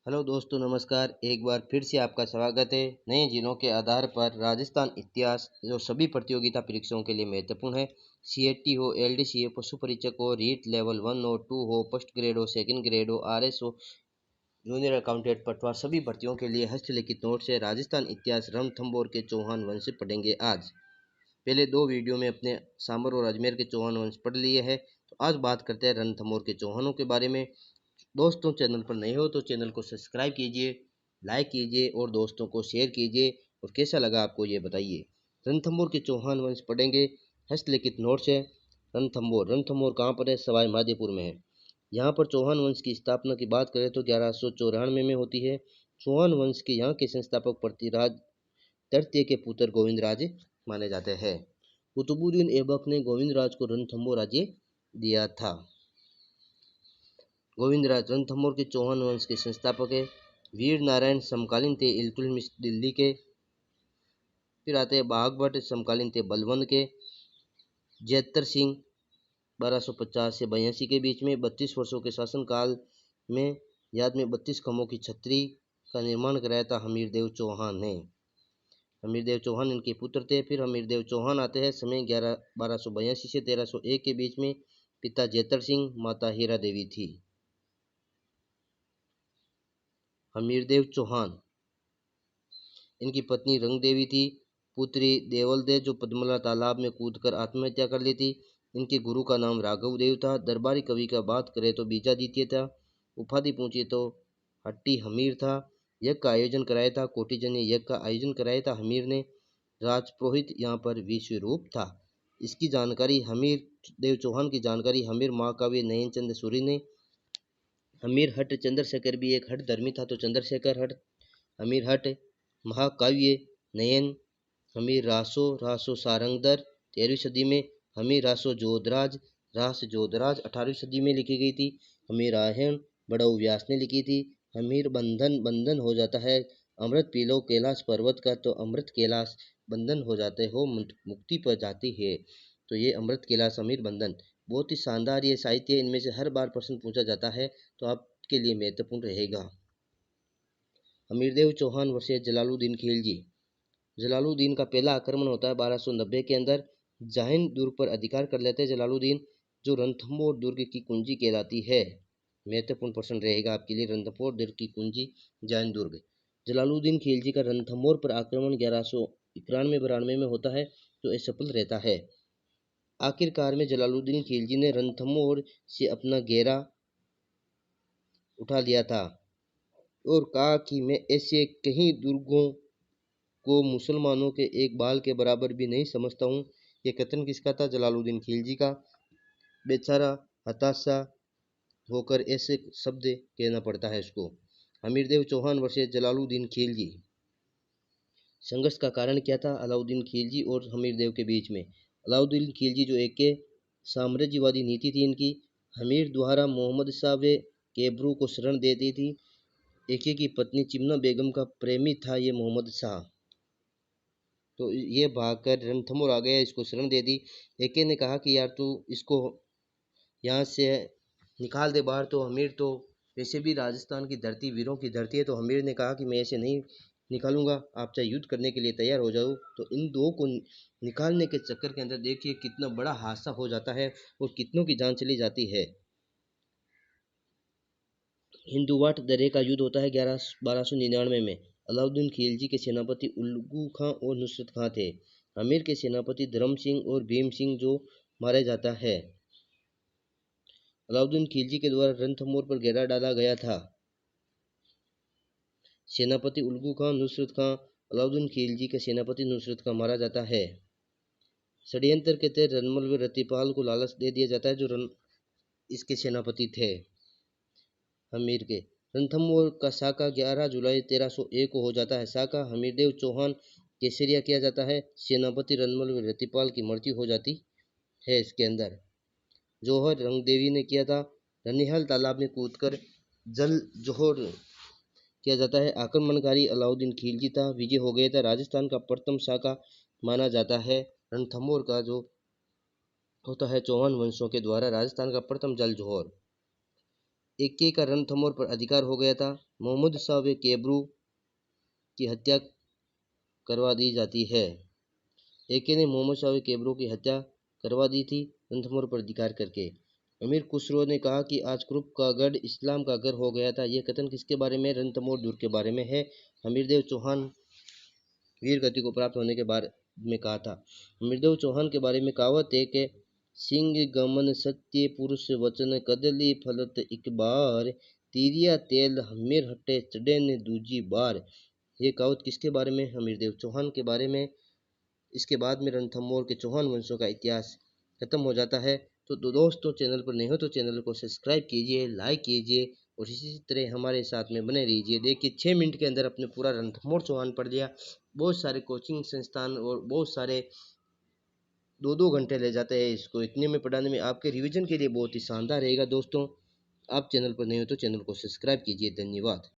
Hello दोस्तों, नमस्कार। एक बार फिर से आपका स्वागत है। नए जिलों के आधार पर राजस्थान इतिहास जो सभी प्रतियोगिता परीक्षाओं के लिए महत्वपूर्ण है। सीएटी हो, एलडीसी हो, पशु परीक्षक हो, रीट लेवल 1 हो, 2 हो, फर्स्ट ग्रेड हो, सेकंड ग्रेड हो, आरएस हो, जूनियर अकाउंटेंट पटवार, सभी भर्तियों के लिए हस्तलिखित नोट्स है। राजस्थान इतिहास रणथंभौर के चौहान वंश से पढ़ेंगे आज। पहले दो वीडियो में अपने सामर और अजमेर के चौहान वंश पढ़ लिए हैं, तो आज बात करते हैं रणथंभौर के चौहानों के बारे में। दोस्तों, चैनल पर नए हो तो चैनल को सब्सक्राइब कीजिए, लाइक कीजिए और दोस्तों को शेयर कीजिए। और कैसा लगा आपको ये बताइए। रणथंभौर के चौहान वंश पढ़ेंगे, हस्तलिखित नोट्स है। रणथंभौर रणथंभौर कहाँ पर है? सवाई माधोपुर में है। यहाँ पर चौहान वंश की स्थापना की बात करें तो 1194 में होती है। चौहान वंश के यहाँ के संस्थापक पृथ्वीराज तृतीय के पुत्र गोविंदराज माने जाते हैं। कुतुबुद्दीन ऐबक ने गोविंदराज को रणथंभौर राज्य दिया था। गोविंदराज रणथंभौर के चौहान वंश के संस्थापक है। वीर नारायण समकालीन थे इल्तुतमिश दिल्ली के। फिर आते हैं बाघभट्ट, समकालीन थे बलवंत के। जैतर सिंह 1250 से 82 के बीच में 32 वर्षों के शासनकाल में याद में 32 खम्भों की छतरी का निर्माण कराया था हमीरदेव चौहान ने। हमीरदेव चौहान इनके पुत्र थे। फिर हमीरदेव चौहान आते हैं समय 1282 से 1301 के बीच में। पिता जैतर सिंह, माता हीरा देवी थी। हमीरदेव चौहान, इनकी पत्नी रंग देवी थी। पुत्री देवल दे जो पद्मला तालाब में कूदकर आत्महत्या कर ली थी। इनके गुरु का नाम राघव देव था। दरबारी कवि का बात करें तो बीजादित्य था। उपाधि पूछे तो हट्टी हमीर था। यज्ञ का आयोजन कराया था कोटिजन्य यज्ञ का आयोजन कराया था हमीर ने। राजपुरोहित यहाँ पर विश्वरूप था। इसकी जानकारी हमीर देव चौहान की जानकारी हमीर महाकाव्य नयनचंद सूरी ने। हमीर हट चंद्रशेखर भी एक हट धर्मी था तो चंद्रशेखर हट। हमीर हट महाकाव्य नयन। हमीर रासो रासो सारंगधर 13वीं सदी में। हमीर रासो जोधराज रास जोधराज 18वीं सदी में लिखी गई थी। हमीर राहण बड़ऊ व्यास ने लिखी थी। हमीर बंधन बंधन हो जाता है अमृत पी लो कैलाश पर्वत का, तो अमृत कैलाश बंधन हो जाते हो मुक्ति पर जाती है। तो ये अमृत कैलाश हमीर बंधन बहुत ही शानदार ये साहित्य। इनमें से हर बार प्रश्न पूछा जाता है तो आपके लिए महत्वपूर्ण रहेगा। हमीरदेव चौहान वर्सेस जलालुद्दीन खिलजी। जलालुद्दीन का पहला आक्रमण होता है 1290 के अंदर। जाहिन दुर्ग पर अधिकार कर लेते हैं जलालुद्दीन, जो रणथंभौर दुर्ग की कुंजी कहलाती है। महत्वपूर्ण प्रश्न रहेगा आपके लिए, रणथंभौर दुर्ग की कुंजी जाहिन दुर्ग। जलालुद्दीन खिलजी का रणथंभौर पर आक्रमण 1191-92 में होता है तो असफल रहता है। आखिरकार में जलालुद्दीन खिलजी ने रणथंभौर से अपना घेरा उठा लिया था और कहा कि मैं ऐसे कई दुर्गों को मुसलमानों के एक बाल के बराबर भी नहीं समझता हूँ। ये कथन किसका था? जलालुद्दीन खिलजी का। बेचारा हताशा होकर ऐसे शब्द कहना पड़ता है इसको। हमीरदेव चौहान वर्सेस जलालुद्दीन खिलजी। संघर्ष का कारण क्या था अलाउद्दीन खिलजी और हमीरदेव के बीच में? अलाउद्दीन खिलजी जो एक साम्राज्यवादी नीति थी इनकी। हमीर द्वारा मोहम्मद शाह व केबरू को शरण देती थी। एके की पत्नी चिमना बेगम का प्रेमी था ये मोहम्मद शाह, तो ये भागकर रणथंभौर आ गया, इसको शरण दे दी। एके ने कहा कि यार तू इसको यहाँ से निकाल दे बाहर। तो हमीर तो वैसे भी राजस्थान की धरती वीरों की धरती है, तो हमीर ने कहा कि मैं ऐसे नहीं निकालूंगा, आप चाहे युद्ध करने के लिए तैयार हो जाओ। तो इन दो को निकालने के चक्कर के अंदर देखिए कितना बड़ा हादसा हो जाता है और कितनों की जान चली जाती है। हिंदुवाट दर्रे का युद्ध होता है 1299 में। अलाउद्दीन खिलजी के सेनापति उल्लू खां और नुसरत खां थे। अमीर के सेनापति धर्म सिंह और भीम सिंह जो मारा जाता है। अलाउद्दीन खिलजी के द्वारा रणथंभौर पर घेरा डाला गया था। सेनापति उल्लू खां, नुसरत खां। अलाउद्दीन खिलजी के सेनापति नुसरत खां मारा जाता है। षड्यंत्र के तहत रनमल व रतिपाल को लालच दे दिया जाता है जो इसके सेनापति थे हमीर के। रणथंभौर का साका 11 जुलाई 1301 को हो जाता है। साका हमीरदेव चौहान केसरिया किया जाता है। सेनापति रनमल व रतिपाल की मृत्यु हो जाती है इसके अंदर। जौहर रंगदेवी ने किया था। ननिहाल तालाब में कूदकर जल जौहर किया जाता है। आक्रमणकारी अलाउद्दीन खिलजी था, विजय हो गया था। राजस्थान का प्रथम साका माना जाता है। रणथंभौर का जो होता है चौहान वंशों के द्वारा राजस्थान का प्रथम जल जौहर। एके का रणथंभौर पर अधिकार हो गया था। मोहम्मद शाह केबरू की हत्या करवा दी जाती है। एके ने मोहम्मद शाह केबरू की हत्या करवा दी थी रणथंभौर पर अधिकार करके। अमीर खुसरो ने कहा कि आज कुरुप का गढ़ इस्लाम का घर हो गया था। यह कथन किसके बारे में? रणथंभौर दुर्ग के बारे में है। हमीरदेव चौहान वीर गति को प्राप्त होने के बारे में कहा था। हमीरदेव चौहान के बारे में कहावत है कि सिंह गमन सत्य पुरुष वचन कदली फलत एक बार, तीरिया तेल हमीर हटे चढ़े ने दूजी बार। ये कहावत किसके बारे में? हमीरदेव चौहान के बारे में। इसके बाद में रणथंभौर के चौहान वंशों का इतिहास खत्म हो जाता है। तो दोस्तों, चैनल पर नए हो तो चैनल को सब्सक्राइब कीजिए, लाइक कीजिए और इसी तरह हमारे साथ में बने रहिए। देखिए 6 मिनट के अंदर अपने पूरा रणथंभौर चौहान पढ़ लिया। बहुत सारे कोचिंग संस्थान और बहुत सारे 2-2 घंटे ले जाते हैं इसको, इतने में पढ़ाने में आपके रिवीजन के लिए बहुत ही शानदार रहेगा। दोस्तों, आप चैनल पर नए हो तो चैनल को सब्सक्राइब कीजिए। धन्यवाद।